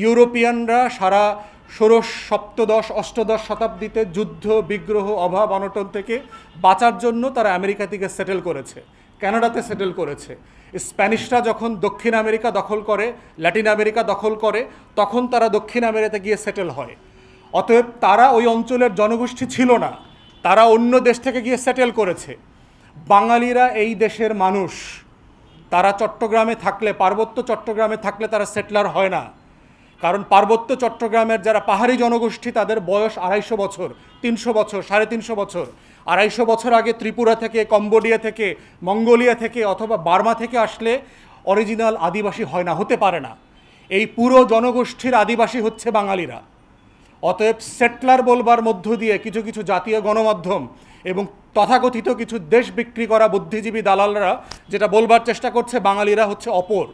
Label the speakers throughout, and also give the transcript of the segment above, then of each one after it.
Speaker 1: ইউরোপিয়ানরা সারা ষোড়শ সপ্তদশ অষ্টদশ শতাব্দীতে যুদ্ধ বিগ্রহ অভাব অনটন থেকে বাঁচার জন্য তারা আমেরিকা থেকে সেটেল করেছে, কানাডাতে সেটেল করেছে। স্প্যানিশরা যখন দক্ষিণ আমেরিকা দখল করে, ল্যাটিন আমেরিকা দখল করে, তখন তারা দক্ষিণ আমেরিকাতে গিয়ে সেটেল হয়। অতএব তারা ওই অঞ্চলের জনগোষ্ঠী ছিল না, তারা অন্য দেশ থেকে গিয়ে সেটেল করেছে। বাঙালিরা এই দেশের মানুষ, তারা চট্টগ্রামে থাকলে, পার্বত্য চট্টগ্রামে থাকলে তারা সেটলার হয় না। কারণ পার্বত্য চট্টগ্রামের যারা পাহাড়ি জনগোষ্ঠী তাদের বয়স 250 বছর, 300 বছর, 350 বছর। 250 বছর আগে ত্রিপুরা থেকে, কম্বোডিয়া থেকে, মঙ্গোলিয়া থেকে অথবা বার্মা থেকে আসলে অরিজিনাল আদিবাসী হয় না, হতে পারে না। এই পুরো জনগোষ্ঠীর আদিবাসী হচ্ছে বাঙালিরা। অতএব সেটলার বলবার মধ্য দিয়ে কিছু কিছু জাতীয় গণমাধ্যম এবং তথাকথিত কিছু দেশ বিক্রি করা বুদ্ধিজীবী দালালরা যেটা বলবার চেষ্টা করছে, বাঙালিরা হচ্ছে অপর,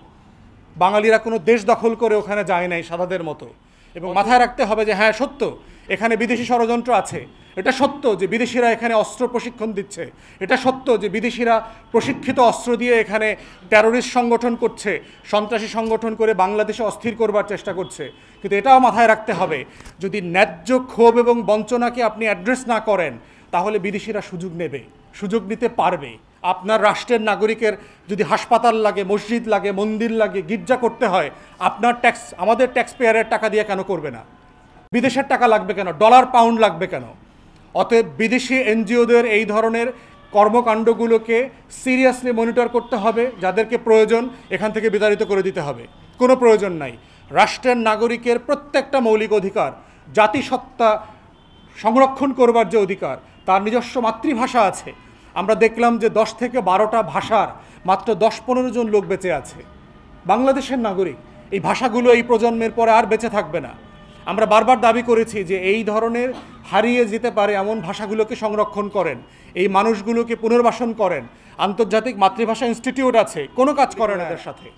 Speaker 1: বাঙালিরা কোনো দেশ দখল করে ওখানে যায় নাই সাদাদের মতো। এবং মাথায় রাখতে হবে যে হ্যাঁ সত্য, এখানে বিদেশি ষড়যন্ত্র আছে। এটা সত্য যে বিদেশিরা এখানে অস্ত্র প্রশিক্ষণ দিচ্ছে। এটা সত্য যে বিদেশিরা প্রশিক্ষিত অস্ত্র দিয়ে এখানে টেরোরিস্ট সংগঠন করছে, সন্ত্রাসী সংগঠন করে বাংলাদেশে অস্থির করবার চেষ্টা করছে। কিন্তু এটাও মাথায় রাখতে হবে, যদি ন্যায্য ক্ষোভ এবং বঞ্চনাকে আপনি অ্যাড্রেস না করেন, তাহলে বিদেশিরা সুযোগ নেবে, সুযোগ নিতে পারবে। আপনার রাষ্ট্রের নাগরিকের যদি হাসপাতাল লাগে, মসজিদ লাগে, মন্দির লাগে, গির্জা করতে হয়, আপনার ট্যাক্স, আমাদের ট্যাক্স পেয়ারের টাকা দিয়ে কেন করবে না? বিদেশের টাকা লাগবে কেন? ডলার পাউন্ড লাগবে কেন? অতএব বিদেশি এনজিওদের এই ধরনের কর্মকাণ্ডগুলোকে সিরিয়াসলি মনিটর করতে হবে। যাদেরকে প্রয়োজন এখান থেকে বিতাড়িত করে দিতে হবে, কোনো প্রয়োজন নাই। রাষ্ট্রের নাগরিকের প্রত্যেকটা মৌলিক অধিকার, জাতিসত্তা সংরক্ষণ করবার যে অধিকার, তার নিজস্ব মাতৃভাষা আছে। আমরা দেখলাম যে 10 থেকে 12টা ভাষার মাত্র 10-15 জন লোক বেঁচে আছে, বাংলাদেশের নাগরিক। এই ভাষাগুলো এই প্রজন্মের পরে আর বেঁচে থাকবে না। আমরা বারবার দাবি করেছি যে এই ধরনের হারিয়ে যেতে পারে এমন ভাষাগুলোকে সংরক্ষণ করেন, এই মানুষগুলোকে পুনর্বাসন করেন। আন্তর্জাতিক মাতৃভাষা ইনস্টিটিউট আছে, কোনো কাজ করেন এদের সাথে।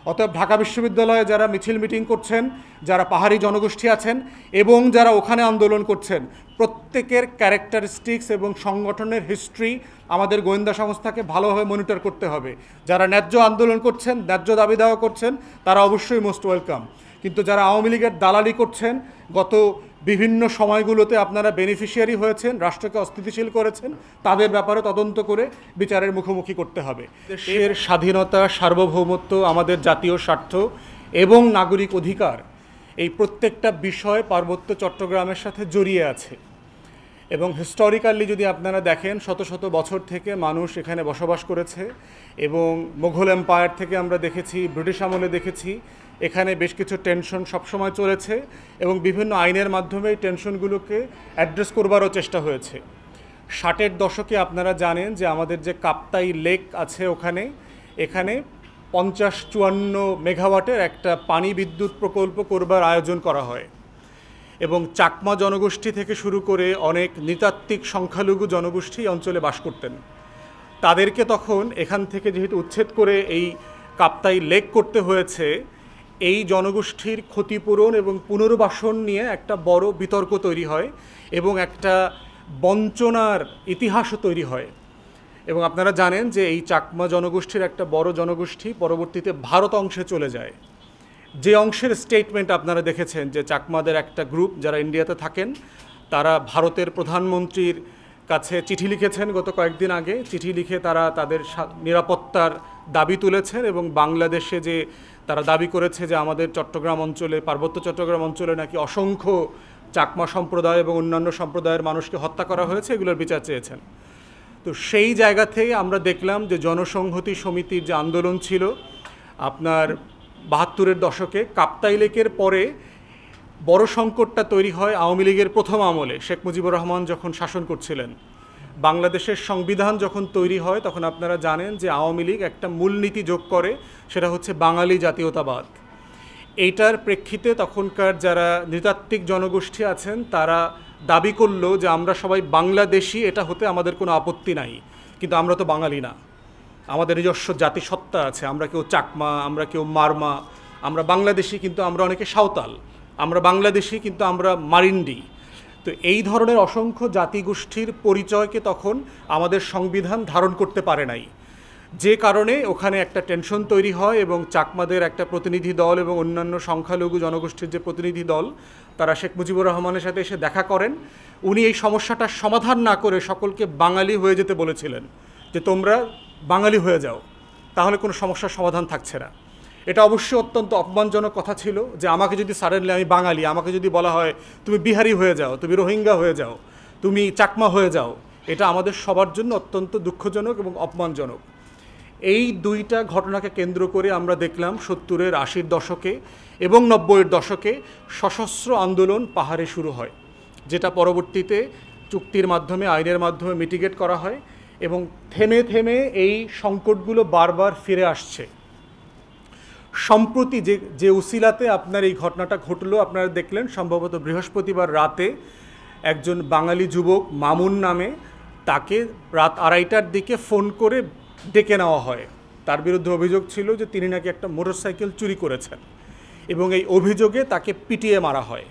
Speaker 1: অতএব ঢাকা বিশ্ববিদ্যালয়ে যারা মিছিল মিটিং করছেন, যারা পাহাড়ি জনগোষ্ঠী আছেন এবং যারা ওখানে আন্দোলন করছেন, প্রত্যেকের ক্যারেক্টারিস্টিক্স এবং সংগঠনের হিস্ট্রি আমাদের গোয়েন্দা সংস্থাকে ভালোভাবে মনিটর করতে হবে। যারা ন্যায্য আন্দোলন করছেন, ন্যায্য দাবি দাওয়া করছেন, তারা অবশ্যই মোস্ট ওয়েলকাম। কিন্তু যারা আওয়ামী লীগের দালালি করছেন, গত বিভিন্ন সময়গুলোতে আপনারা বেনিফিশিয়ারি হয়েছেন, রাষ্ট্রকে অস্থিতিশীল করেছেন, তাদের ব্যাপারে তদন্ত করে বিচারের মুখোমুখি করতে হবে। দেশের স্বাধীনতা, সার্বভৌমত্ব, আমাদের জাতীয় স্বার্থ এবং নাগরিক অধিকার, এই প্রত্যেকটা বিষয় পার্বত্য চট্টগ্রামের সাথে জড়িয়ে আছে। এবং হিস্টোরিক্যালি যদি আপনারা দেখেন, শত শত বছর থেকে মানুষ এখানে বসবাস করেছে। এবং মুঘল এম্পায়ার থেকে আমরা দেখেছি, ব্রিটিশ আমলে দেখেছি, এখানে বেশ কিছু টেনশন সবসময় চলেছে এবং বিভিন্ন আইনের মাধ্যমে এই টেনশনগুলোকে অ্যাড্রেস করবারও চেষ্টা হয়েছে। 60-এর দশকে আপনারা জানেন যে আমাদের যে কাপ্তাই লেক আছে, এখানে 50-54 মেগাওয়াটের একটা পানি বিদ্যুৎ প্রকল্প করবার আয়োজন করা হয়। এবং চাকমা জনগোষ্ঠী থেকে শুরু করে অনেক নৃতাত্ত্বিক সংখ্যালঘু জনগোষ্ঠী অঞ্চলে বাস করতেন। তাদেরকে তখন এখান থেকে যেহেতু উচ্ছেদ করে এই কাপ্তাই লেক করতে হয়েছে, এই জনগোষ্ঠীর ক্ষতিপূরণ এবং পুনর্বাসন নিয়ে একটা বড় বিতর্ক তৈরি হয় এবং একটা বঞ্চনার ইতিহাসও তৈরি হয়। এবং আপনারা জানেন যে এই চাকমা জনগোষ্ঠীর একটা বড় জনগোষ্ঠী পরবর্তীতে ভারত অংশে চলে যায়। যে অংশের স্টেটমেন্ট আপনারা দেখেছেন যে চাকমাদের একটা গ্রুপ যারা ইন্ডিয়াতে থাকেন, তারা ভারতের প্রধানমন্ত্রীর কাছে চিঠি লিখেছেন গত কয়েকদিন আগে। চিঠি লিখে তারা তাদের নিরাপত্তার দাবি তুলেছেন এবং বাংলাদেশে যে তারা দাবি করেছে যে আমাদের চট্টগ্রাম অঞ্চলে, পার্বত্য চট্টগ্রাম অঞ্চলে নাকি অসংখ্য চাকমা সম্প্রদায় এবং অন্যান্য সম্প্রদায়ের মানুষকে হত্যা করা হয়েছে, এগুলোর বিচার চেয়েছেন। তো সেই জায়গা থেকে আমরা দেখলাম যে জনসংহতি সমিতির যে আন্দোলন ছিল আপনার 72-এর দশকে, কাপ্তাই লেকের পরে বড় সংকটটা তৈরি হয় আওয়ামী লীগের প্রথম আমলে, শেখ মুজিবুর রহমান যখন শাসন করছিলেন। বাংলাদেশের সংবিধান যখন তৈরি হয় তখন আপনারা জানেন যে আওয়ামী লীগ একটা মূলনীতি যোগ করে, সেটা হচ্ছে বাঙালি জাতীয়তাবাদ। এইটার প্রেক্ষিতে তখনকার যারা নৃতাত্ত্বিক জনগোষ্ঠী আছেন তারা দাবি করলো যে আমরা সবাই বাংলাদেশি, এটা হতে আমাদের কোনো আপত্তি নাই, কিন্তু আমরা তো বাঙালি না, আমাদের নিজস্ব জাতিসত্তা আছে, আমরা কেউ চাকমা, আমরা কেউ মারমা, আমরা বাংলাদেশি কিন্তু আমরা অনেকে সাঁওতাল, আমরা বাংলাদেশি কিন্তু আমরা মারিন্ডি। তো এই ধরনের অসংখ্য জাতিগোষ্ঠীর পরিচয়কে তখন আমাদের সংবিধান ধারণ করতে পারে নাই। যে কারণে ওখানে একটা টেনশন তৈরি হয় এবং চাকমাদের একটা প্রতিনিধি দল এবং অন্যান্য সংখ্যালঘু জনগোষ্ঠীর যে প্রতিনিধি দল তারা শেখ মুজিবুর রহমানের সাথে এসে দেখা করেন। উনি এই সমস্যাটার সমাধান না করে সকলকে বাঙালি হয়ে যেতে বলেছিলেন, যে তোমরা বাঙালি হয়ে যাও, তাহলে কোনো সমস্যার সমাধান থাকছে না। এটা অবশ্যই অত্যন্ত অপমানজনক কথা ছিল যে আমাকে যদি সাডেনলি, আমি বাঙালি, আমাকে যদি বলা হয় তুমি বিহারি হয়ে যাও, তুমি রোহিঙ্গা হয়ে যাও, তুমি চাকমা হয়ে যাও, এটা আমাদের সবার জন্য অত্যন্ত দুঃখজনক এবং অপমানজনক। এই দুইটা ঘটনাকে কেন্দ্র করে আমরা দেখলাম 70-এর 80-র দশকে এবং 90-এর দশকে সশস্ত্র আন্দোলন পাহাড়ে শুরু হয়, যেটা পরবর্তীতে চুক্তির মাধ্যমে, আইনের মাধ্যমে মিটিগেট করা হয় এবং থেমে থেমে এই সংকটগুলো বারবার ফিরে আসছে। সম্প্রতি যে উসিলাতে আপনার এই ঘটনাটা ঘটলো, আপনারা দেখলেন সম্ভবত বৃহস্পতিবার রাতে একজন বাঙালি যুবক মামুন নামে, তাকে রাত 2:30টার দিকে ফোন করে ডেকে নেওয়া হয়। তার বিরুদ্ধে অভিযোগ ছিল যে তিনি নাকি একটা মোটরসাইকেল চুরি করেছেন এবং এই অভিযোগে তাকে পিটিয়ে মারা হয়।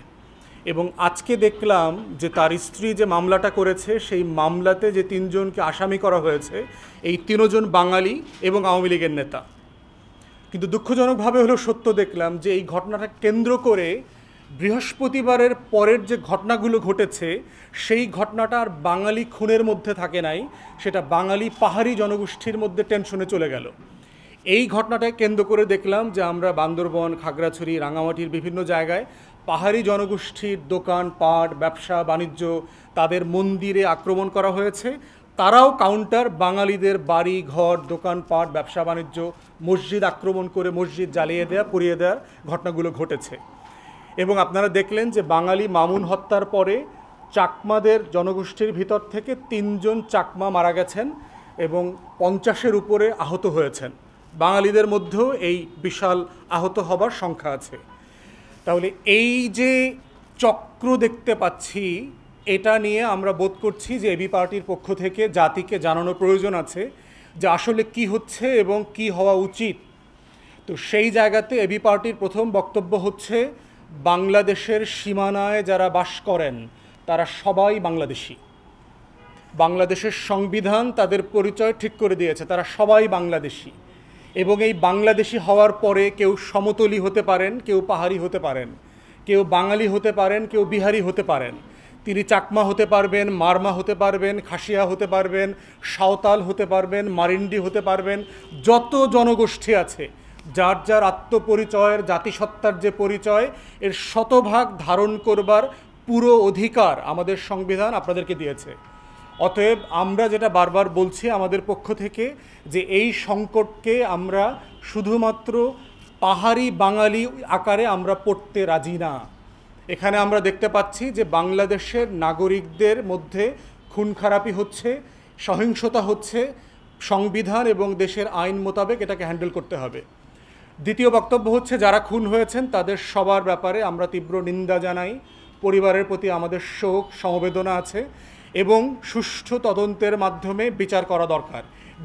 Speaker 1: এবং আজকে দেখলাম যে তার স্ত্রী যে মামলাটা করেছে, সেই মামলাতে যে 3 জনকে আসামি করা হয়েছে, এই 3 জন বাঙালি এবং আওয়ামী লীগের নেতা। কিন্তু দুঃখজনকভাবে হলো সত্য দেখলাম যে এই ঘটনাটা কেন্দ্র করে বৃহস্পতিবারের পরের যে ঘটনাগুলো ঘটেছে, সেই ঘটনাটা আর বাঙালি খুনের মধ্যে থাকে নাই, সেটা বাঙালি পাহাড়ি জনগোষ্ঠীর মধ্যে টেনশনে চলে গেল। এই ঘটনাটাকে কেন্দ্র করে দেখলাম যে আমরা বান্দরবন, খাগড়াছড়ি, রাঙামাটির বিভিন্ন জায়গায় পাহাড়ি জনগোষ্ঠীর দোকান পাট, ব্যবসা বাণিজ্য, তাদের মন্দিরে আক্রমণ করা হয়েছে। তারাও কাউন্টার বাঙালিদের বাড়ি ঘর, দোকানপাট, ব্যবসা বাণিজ্য, মসজিদ আক্রমণ করে মসজিদ জ্বালিয়ে দেওয়া, পুড়িয়ে দেওয়ার ঘটনাগুলো ঘটেছে। এবং আপনারা দেখলেন যে বাঙালি মামুন হত্যার পরে চাকমাদের জনগোষ্ঠীর ভিতর থেকে 3 জন চাকমা মারা গেছেন এবং 50-এর উপরে আহত হয়েছেন। বাঙালিদের মধ্যেও এই বিশাল আহত হবার সংখ্যা আছে। তাহলে এই যে চক্র দেখতে পাচ্ছি, এটা নিয়ে আমরা বোধ করছি যে এবি পার্টির পক্ষ থেকে জাতিকে জানানো প্রয়োজন আছে যে আসলে কি হচ্ছে এবং কি হওয়া উচিত। তো সেই জায়গাতে এবি পার্টির প্রথম বক্তব্য হচ্ছে, বাংলাদেশের সীমানায় যারা বাস করেন তারা সবাই বাংলাদেশি। বাংলাদেশের সংবিধান তাদের পরিচয় ঠিক করে দিয়েছে, তারা সবাই বাংলাদেশি। এবং এই বাংলাদেশি হওয়ার পরে কেউ সমতলি হতে পারেন, কেউ পাহাড়ি হতে পারেন, কেউ বাঙালি হতে পারেন, কেউ বিহারি হতে পারেন, তিনি চাকমা হতে পারবেন, মারমা হতে পারবেন, খাসিয়া হতে পারবেন, সাঁওতাল হতে পারবেন, মারিন্ডি হতে পারবেন। যত জনগোষ্ঠী আছে, যার যার আত্মপরিচয়ের, জাতিসত্তার যে পরিচয়, এর শতভাগ ধারণ করবার পুরো অধিকার আমাদের সংবিধান আপনাদেরকে দিয়েছে। অতএব আমরা যেটা বারবার বলছি আমাদের পক্ষ থেকে, যে এই সংকটকে আমরা শুধুমাত্র পাহাড়ি বাঙালি আকারে আমরা পড়তে রাজি না। এখানে আমরা দেখতে পাচ্ছি যে বাংলাদেশের নাগরিকদের মধ্যে খুন খারাপি হচ্ছে, সহিংসতা হচ্ছে, সংবিধান এবং দেশের আইন মোতাবেক এটাকে হ্যান্ডেল করতে হবে। দ্বিতীয় বক্তব্য হচ্ছে, যারা খুন হয়েছেন তাদের সবার ব্যাপারে আমরা তীব্র নিন্দা জানাই, পরিবারের প্রতি আমাদের শোক সমবেদনা আছে এবং সুষ্ঠু তদন্তের মাধ্যমে বিচার করা দরকার।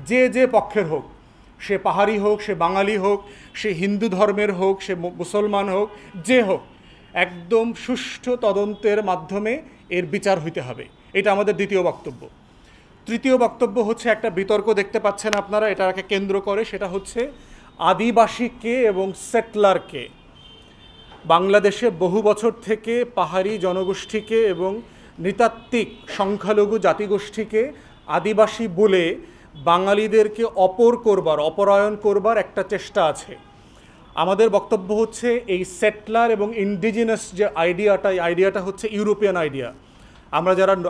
Speaker 1: যে যে পক্ষের হোক, সে পাহাড়ি হোক, সে বাঙালি হোক, সে হিন্দু ধর্মের হোক, সে মুসলমান হোক, যে হোক, একদম সুষ্ঠু তদন্তের মাধ্যমে এর বিচার হইতে হবে। এটা আমাদের দ্বিতীয় বক্তব্য। তৃতীয় বক্তব্য হচ্ছে, একটা বিতর্ক দেখতে পাচ্ছেন আপনারা, এটাকে কেন্দ্র করে, সেটা হচ্ছে আদিবাসী কে এবং সেটলার কে। বাংলাদেশে বহু বছর থেকে পাহাড়ি জনগোষ্ঠীকে এবং নৃতাত্ত্বিক সংখ্যালঘু জাতিগোষ্ঠীকে আদিবাসী বলে বাঙালিদেরকে অপরায়ণ করবার একটা চেষ্টা আছে। আমাদের বক্তব্য হচ্ছে, এই সেটলার এবং ইন্ডিজিনাস যে আইডিয়াটা হচ্ছে ইউরোপিয়ান আইডিয়া।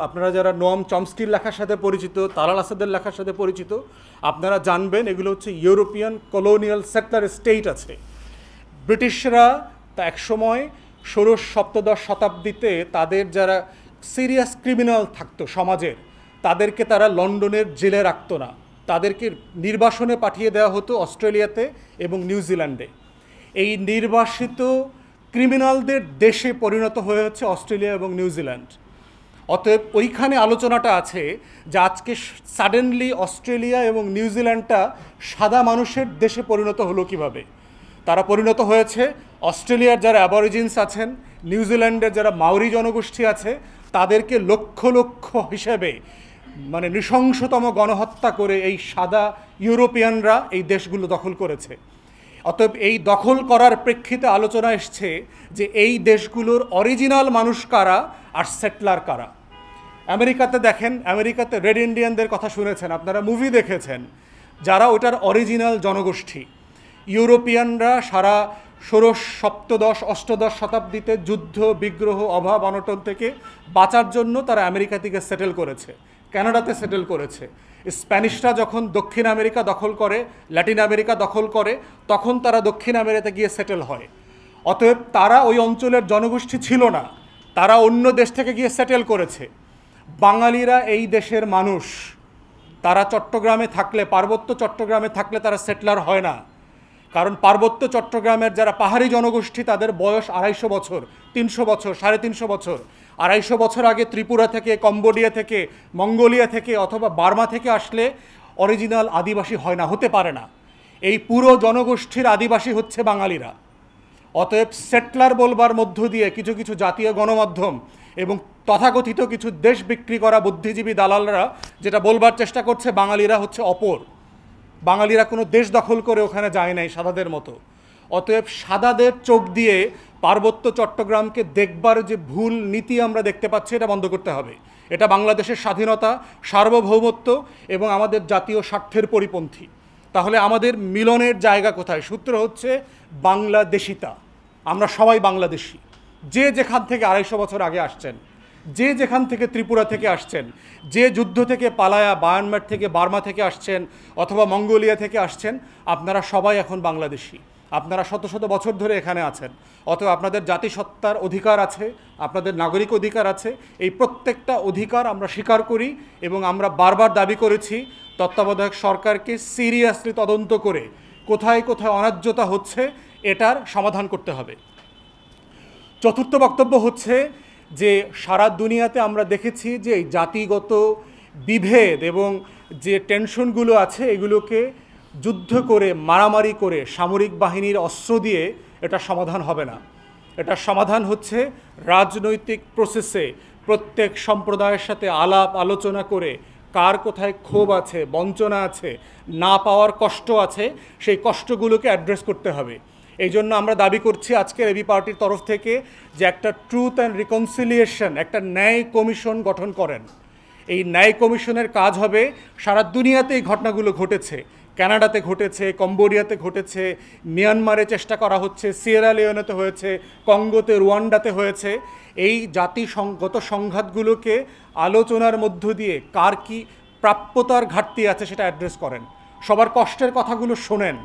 Speaker 1: আপনারা যারা নোয়াম চমস্কির লেখার সাথে পরিচিত, তালাল আসাদের লেখার সাথে পরিচিত, আপনারা জানবেন এগুলো হচ্ছে ইউরোপিয়ান কলোনিয়াল সেটলার স্টেট আছে। ব্রিটিশরা তা একসময় 16-17 শতাব্দীতে তাদের যারা সিরিয়াস ক্রিমিনাল থাকতো সমাজের, তাদেরকে তারা লন্ডনের জেলে রাখতো না, তাদেরকে নির্বাসনে পাঠিয়ে দেওয়া হতো অস্ট্রেলিয়াতে এবং নিউজিল্যান্ডে। এই নির্বাসিত ক্রিমিনালদের দেশে পরিণত হয়ে হচ্ছে অস্ট্রেলিয়া এবং নিউজিল্যান্ড। অতএব ওইখানে আলোচনাটা আছে যে আজকে সাডেনলি অস্ট্রেলিয়া এবং নিউজিল্যান্ডটা সাদা মানুষের দেশে পরিণত হলো কিভাবে। তারা পরিণত হয়েছে, অস্ট্রেলিয়ার যারা অ্যাবরিজিনস আছেন, নিউজিল্যান্ডের যারা মাওরি জনগোষ্ঠী আছে, তাদেরকে লক্ষ লক্ষ হিসেবে মানে নৃশংসতম গণহত্যা করে এই সাদা ইউরোপিয়ানরা এই দেশগুলো দখল করেছে। অতএব এই দখল করার প্রেক্ষিতে আলোচনা এসছে যে এই দেশগুলোর অরিজিনাল মানুষ কারা আর সেটলার কারা। আমেরিকাতে দেখেন, আমেরিকাতে রেড ইন্ডিয়ানদের কথা শুনেছেন, আপনারা মুভি দেখেছেন, যারা ওটার অরিজিনাল জনগোষ্ঠী। ইউরোপিয়ানরা সারা ষোড়শ সপ্তদশ অষ্টদশ শতাব্দীতে যুদ্ধ বিগ্রহ অভাব অনটন থেকে বাঁচার জন্য তারা আমেরিকা থেকে সেটেল করেছে, কানাডাতে সেটেল করেছে। স্প্যানিশরা যখন দক্ষিণ আমেরিকা দখল করে, ল্যাটিন আমেরিকা দখল করে, তখন তারা দক্ষিণ আমেরিকাতে গিয়ে সেটেল হয়। অতএব তারা ওই অঞ্চলের জনগোষ্ঠী ছিল না, তারা অন্য দেশ থেকে গিয়ে সেটেল করেছে। বাঙালিরা এই দেশের মানুষ, তারা চট্টগ্রামে থাকলে, পার্বত্য চট্টগ্রামে থাকলে তারা সেটলার হয় না। কারণ পার্বত্য চট্টগ্রামের যারা পাহাড়ি জনগোষ্ঠী তাদের বয়স 250 বছর, 300 বছর, 350 বছর। 250 বছর আগে ত্রিপুরা থেকে, কম্বোডিয়া থেকে, মঙ্গোলিয়া থেকে অথবা বার্মা থেকে আসলে অরিজিনাল আদিবাসী হয় না, হতে পারে না। এই পুরো জনগোষ্ঠীর আদিবাসী হচ্ছে বাঙালিরা। অতএব সেটলার বলবার মধ্য দিয়ে কিছু কিছু জাতীয় গণমাধ্যম এবং তথাকথিত কিছু দেশ বিক্রি করা বুদ্ধিজীবী দালালরা যেটা বলবার চেষ্টা করছে, বাঙালিরা হচ্ছে অপর, বাঙালিরা কোনো দেশ দখল করে ওখানে যায় নাই সাদাদের মতো। অতএব সাদাদের চোখ দিয়ে পার্বত্য চট্টগ্রামকে দেখবার যে ভুল নীতি আমরা দেখতে পাচ্ছি, এটা বন্ধ করতে হবে। এটা বাংলাদেশের স্বাধীনতা, সার্বভৌমত্ব এবং আমাদের জাতীয় স্বার্থের পরিপন্থী। তাহলে আমাদের মিলনের জায়গা কোথায়? সূত্র হচ্ছে বাংলাদেশিতা। আমরা সবাই বাংলাদেশি। যে যেখান থেকে 250 বছর আগে আসছেন, যে যেখান থেকে ত্রিপুরা থেকে আসছেন, যে যুদ্ধ থেকে পালায়া বায়ানমার থেকে, বার্মা থেকে আসছেন অথবা মঙ্গোলিয়া থেকে আসছেন, আপনারা সবাই এখন বাংলাদেশি। আপনারা শত শত বছর ধরে এখানে আছেন। অথবা আপনাদের জাতিসত্তার অধিকার আছে, আপনাদের নাগরিক অধিকার আছে। এই প্রত্যেকটা অধিকার আমরা স্বীকার করি এবং আমরা বারবার দাবি করেছি তত্ত্বাবধায়ক সরকারকে সিরিয়াসলি তদন্ত করে কোথায় কোথায় অন্যায্যতা হচ্ছে এটার সমাধান করতে হবে। চতুর্থ বক্তব্য হচ্ছে যে সারা দুনিয়াতে আমরা দেখেছি যে এই জাতিগত বিভেদ এবং যে টেনশনগুলো আছে এগুলোকে যুদ্ধ করে, মারামারি করে, সামরিক বাহিনীর অস্ত্র দিয়ে এটা সমাধান হবে না। এটা সমাধান হচ্ছে রাজনৈতিক প্রসেসে প্রত্যেক সম্প্রদায়ের সাথে আলাপ আলোচনা করে কার কোথায় ক্ষোভ আছে, বঞ্চনা আছে, না পাওয়ার কষ্ট আছে, সেই কষ্টগুলোকে অ্যাড্রেস করতে হবে। এই জন্য আমরা দাবি করছি আজকের এবি পার্টির তরফ থেকে যে একটা ট্রুথ অ্যান্ড রিকনসিলিয়েশন, একটা ন্যায় কমিশন গঠন করেন। এই ন্যায় কমিশনের কাজ হবে, সারা দুনিয়াতে এই ঘটনাগুলো ঘটেছে, কানাডাতে ঘটেছে, কম্বোডিয়াতে ঘটেছে, মিয়ানমারে চেষ্টা করা হচ্ছে, সিয়েরা লিওনেতে হয়েছে, কঙ্গোতে, রুয়ান্ডাতে হয়েছে। এই জাতিগত সংঘাতগুলোকে আলোচনার মধ্য দিয়ে কার কি প্রাপ্যতার ঘাটতি আছে সেটা অ্যাড্রেস করেন। সবার কষ্টের কথাগুলো শোনেন।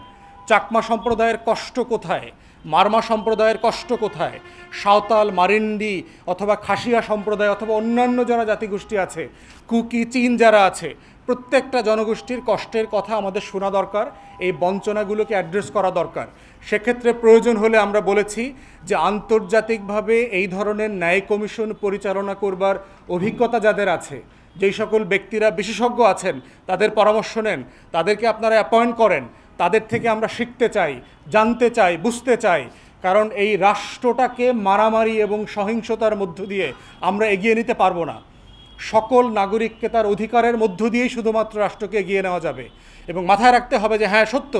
Speaker 1: চাকমা সম্প্রদায়ের কষ্ট কোথায়, মারমা সম্প্রদায়ের কষ্ট কোথায়, সাঁওতাল, মারিন্ডি অথবা খাসিয়া সম্প্রদায় অথবা অন্যান্য যারা জাতিগোষ্ঠী আছে, কুকি, চীন যারা আছে, প্রত্যেকটা জনগোষ্ঠীর কষ্টের কথা আমাদের শোনা দরকার। এই বঞ্চনাগুলোকে অ্যাড্রেস করা দরকার। সেক্ষেত্রে প্রয়োজন হলে আমরা বলেছি যে আন্তর্জাতিকভাবে এই ধরনের ন্যায় কমিশন পরিচালনা করবার অভিজ্ঞতা যাদের আছে, যেই সকল ব্যক্তিরা বিশেষজ্ঞ আছেন, তাদের পরামর্শ নেন, তাদেরকে আপনারা অ্যাপয়েন্ট করেন। তাদের থেকে আমরা শিখতে চাই, জানতে চাই, বুঝতে চাই। কারণ এই রাষ্ট্রটাকে মারামারি এবং সহিংসতার মধ্য দিয়ে আমরা এগিয়ে নিতে পারবো না। সকল নাগরিককে তার অধিকারের মধ্য দিয়েই শুধুমাত্র রাষ্ট্রকে এগিয়ে নেওয়া যাবে। এবং মাথায় রাখতে হবে যে হ্যাঁ, সত্য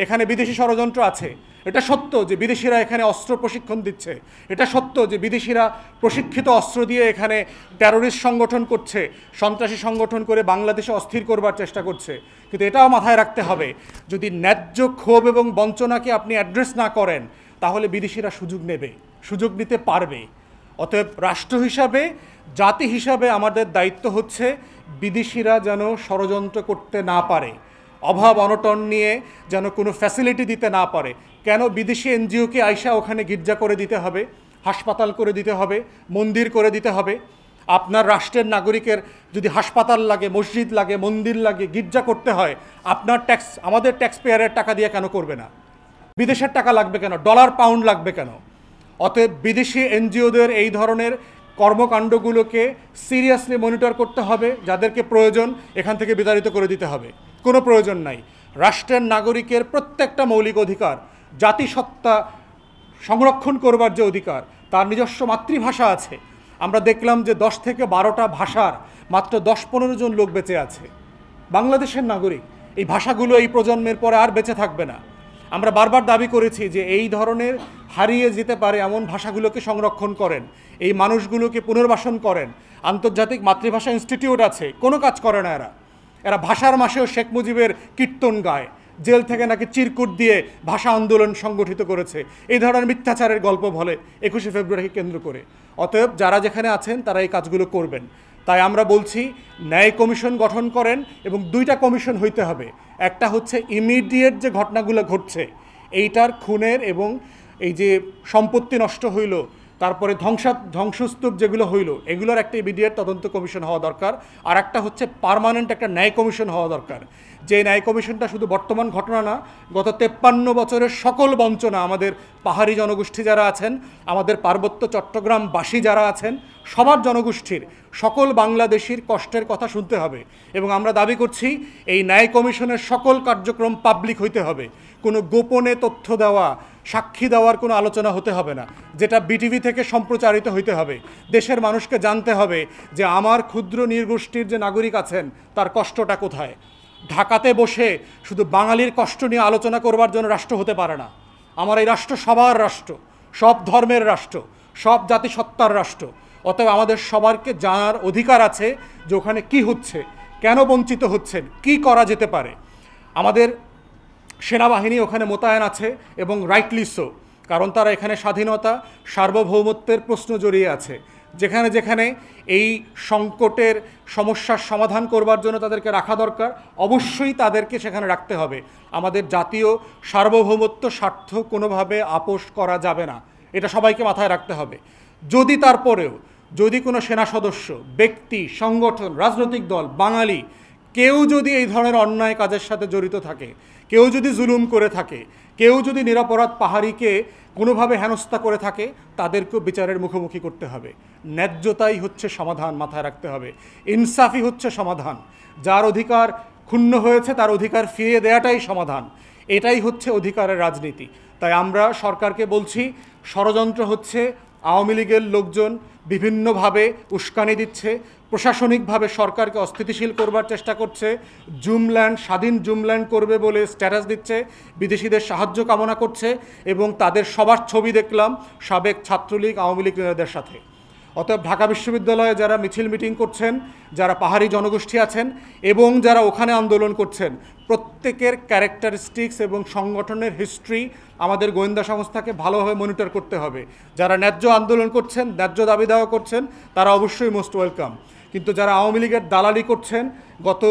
Speaker 1: এখানে বিদেশি ষড়যন্ত্র আছে, এটা সত্য যে বিদেশিরা এখানে অস্ত্র প্রশিক্ষণ দিচ্ছে, এটা সত্য যে বিদেশিরা প্রশিক্ষিত অস্ত্র দিয়ে এখানে টেরোরিস্ট সংগঠন করছে, সন্ত্রাসী সংগঠন করে বাংলাদেশে অস্থির করবার চেষ্টা করছে। কিন্তু এটাও মাথায় রাখতে হবে, যদি ন্যায্য ক্ষোভ এবং বঞ্চনাকে আপনি অ্যাড্রেস না করেন, তাহলে বিদেশিরা সুযোগ নেবে, সুযোগ নিতে পারবে। অতএব রাষ্ট্র হিসাবে, জাতি হিসাবে আমাদের দায়িত্ব হচ্ছে বিদেশিরা যেন ষড়যন্ত্র করতে না পারে, অভাব অনটন নিয়ে যেন কোনো ফ্যাসিলিটি দিতে না পারে। কেন বিদেশি এনজিওকে আইসা ওখানে গির্জা করে দিতে হবে, হাসপাতাল করে দিতে হবে, মন্দির করে দিতে হবে? আপনার রাষ্ট্রের নাগরিকের যদি হাসপাতাল লাগে, মসজিদ লাগে, মন্দির লাগে, গির্জা করতে হয়, আপনার ট্যাক্স, আমাদের ট্যাক্স পেয়ারের টাকা দিয়ে কেন করবে না? বিদেশের টাকা লাগবে কেন? ডলার পাউন্ড লাগবে কেন? অতএব বিদেশি এনজিওদের এই ধরনের কর্মকাণ্ডগুলোকে সিরিয়াসলি মনিটর করতে হবে। যাদেরকে প্রয়োজন এখান থেকে বিতাড়িত করে দিতে হবে, কোনো প্রয়োজন নাই। রাষ্ট্রের নাগরিকের প্রত্যেকটা মৌলিক অধিকার, জাতিসত্তা সংরক্ষণ করবার যে অধিকার, তার নিজস্ব মাতৃভাষা আছে, আমরা দেখলাম যে 10 থেকে 12টা ভাষার মাত্র 10-15 জন লোক বেঁচে আছে, বাংলাদেশের নাগরিক। এই ভাষাগুলো এই প্রজন্মের পরে আর বেঁচে থাকবে না। আমরা বারবার দাবি করেছি যে এই ধরনের হারিয়ে যেতে পারে এমন ভাষাগুলোকে সংরক্ষণ করেন, এই মানুষগুলোকে পুনর্বাসন করেন। আন্তর্জাতিক মাতৃভাষা ইনস্টিটিউট আছে, কোনো কাজ করে না এরা ভাষার মাসেও শেখ মুজিবের কীর্তন গায়, জেল থেকে নাকি চিরকুট দিয়ে ভাষা আন্দোলন সংগঠিত করেছে, এই ধরনের মিথ্যাচারের গল্প বলে 21শে ফেব্রুয়ারিকে কেন্দ্র করে। অতএব যারা যেখানে আছেন তারা এই কাজগুলো করবেন। তাই আমরা বলছি ন্যায় কমিশন গঠন করেন, এবং 2টা কমিশন হইতে হবে। একটা হচ্ছে ইমিডিয়েট যে ঘটনাগুলো ঘটছে এইটার খুনের এবং এই যে সম্পত্তি নষ্ট হইল, তারপরে ধ্বংসস্তূপ যেগুলো হইল, এগুলোর একটা ইমিডিয়েট তদন্ত কমিশন হওয়া দরকার। আর একটা হচ্ছে পার্মানেন্ট একটা ন্যায় কমিশন হওয়া দরকার, যে ন্যায় কমিশনটা শুধু বর্তমান ঘটনা না, গত 53 বছরের সকল বঞ্চনা, আমাদের পাহাড়ি জনগোষ্ঠী যারা আছেন, আমাদের পার্বত্য চট্টগ্রামবাসী যারা আছেন, সবার জনগোষ্ঠীর সকল বাংলাদেশির কষ্টের কথা শুনতে হবে। এবং আমরা দাবি করছি এই ন্যায় কমিশনের সকল কার্যক্রম পাবলিক হইতে হবে। কোনো গোপনে তথ্য দেওয়া, সাক্ষী দেওয়ার কোনো আলোচনা হতে হবে না, যেটা বিটিভি থেকে সম্প্রচারিত হইতে হবে। দেশের মানুষকে জানতে হবে যে আমার ক্ষুদ্র নৃগোষ্ঠীর যে নাগরিক আছেন তার কষ্টটা কোথায়। ঢাকাতে বসে শুধু বাঙালির কষ্ট নিয়ে আলোচনা করবার জন্য রাষ্ট্র হতে পারে না। আমার এই রাষ্ট্র সবার রাষ্ট্র, সব ধর্মের রাষ্ট্র, সব জাতিসত্তার রাষ্ট্র। অতএব আমাদের সবারকে জানার অধিকার আছে যে ওখানে কী হচ্ছে, কেন বঞ্চিত হচ্ছেন, কি করা যেতে পারে। আমাদের সেনাবাহিনী ওখানে মোতায়েন আছে, এবং রাইটলি সো, কারণ তারা এখানে স্বাধীনতা, সার্বভৌমত্বের প্রশ্ন জড়িয়ে আছে। যেখানে যেখানে এই সংকটের সমস্যার সমাধান করবার জন্য তাদেরকে রাখা দরকার, অবশ্যই তাদেরকে সেখানে রাখতে হবে। আমাদের জাতীয় সার্বভৌমত্ব স্বার্থ কোনোভাবে আপোস করা যাবে না, এটা সবাইকে মাথায় রাখতে হবে। যদি তারপরেও যদি কোনো সেনা সদস্য, ব্যক্তি, সংগঠন, রাজনৈতিক দল, বাঙালি কেউ যদি এই ধরনের অন্যায় কাজের সাথে জড়িত থাকে, কেউ যদি জুলুম করে থাকে, কেউ যদি নিরপরাধ পাহাড়িকে কোনোভাবে হেনস্থা করে থাকে, তাদেরকেও বিচারের মুখোমুখি করতে হবে। ন্যায্যতাই হচ্ছে সমাধান, মাথায় রাখতে হবে। ইনসাফই হচ্ছে সমাধান। যার অধিকার ক্ষুণ্ণ হয়েছে তার অধিকার ফিরিয়ে দেওয়াটাই সমাধান। এটাই হচ্ছে অধিকারের রাজনীতি। তাই আমরা সরকারকে বলছি, ষড়যন্ত্র হচ্ছে, আওয়ামী লীগের লোকজন বিভিন্নভাবে উস্কানি দিচ্ছে, প্রশাসনিকভাবে সরকারকে অস্থিতিশীল করবার চেষ্টা করছে, জুমল্যান্ড, স্বাধীন জুমল্যান্ড করবে বলে স্ট্যাটাস দিচ্ছে, বিদেশিদের সাহায্য কামনা করছে, এবং তাদের সবার ছবি দেখলাম সাবেক ছাত্রলীগ, আওয়ামী লীগ নেতাদের সাথে। অতএব ঢাকা বিশ্ববিদ্যালয়ে যারা মিছিল মিটিং করছেন, যারা পাহাড়ি জনগোষ্ঠী আছেন এবং যারা ওখানে আন্দোলন করছেন, প্রত্যেকের ক্যারেক্টারিস্টিক্স এবং সংগঠনের হিস্ট্রি আমাদের গোয়েন্দা সংস্থাকে ভালোভাবে মনিটর করতে হবে। যারা ন্যায্য আন্দোলন করছেন, ন্যায্য দাবি দাওয়া করছেন, তারা অবশ্যই মোস্ট ওয়েলকাম। কিন্তু যারা আওয়ামী লীগের দালালি করছেন, গত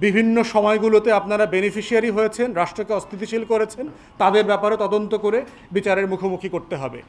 Speaker 1: বিভিন্ন সময়গুলোতে আপনারা বেনিফিশিয়ারি হয়েছেন, রাষ্ট্রকে অস্থিতিশীল করেছেন, তাদের ব্যাপারে তদন্ত করে বিচারের মুখোমুখি করতে হবে।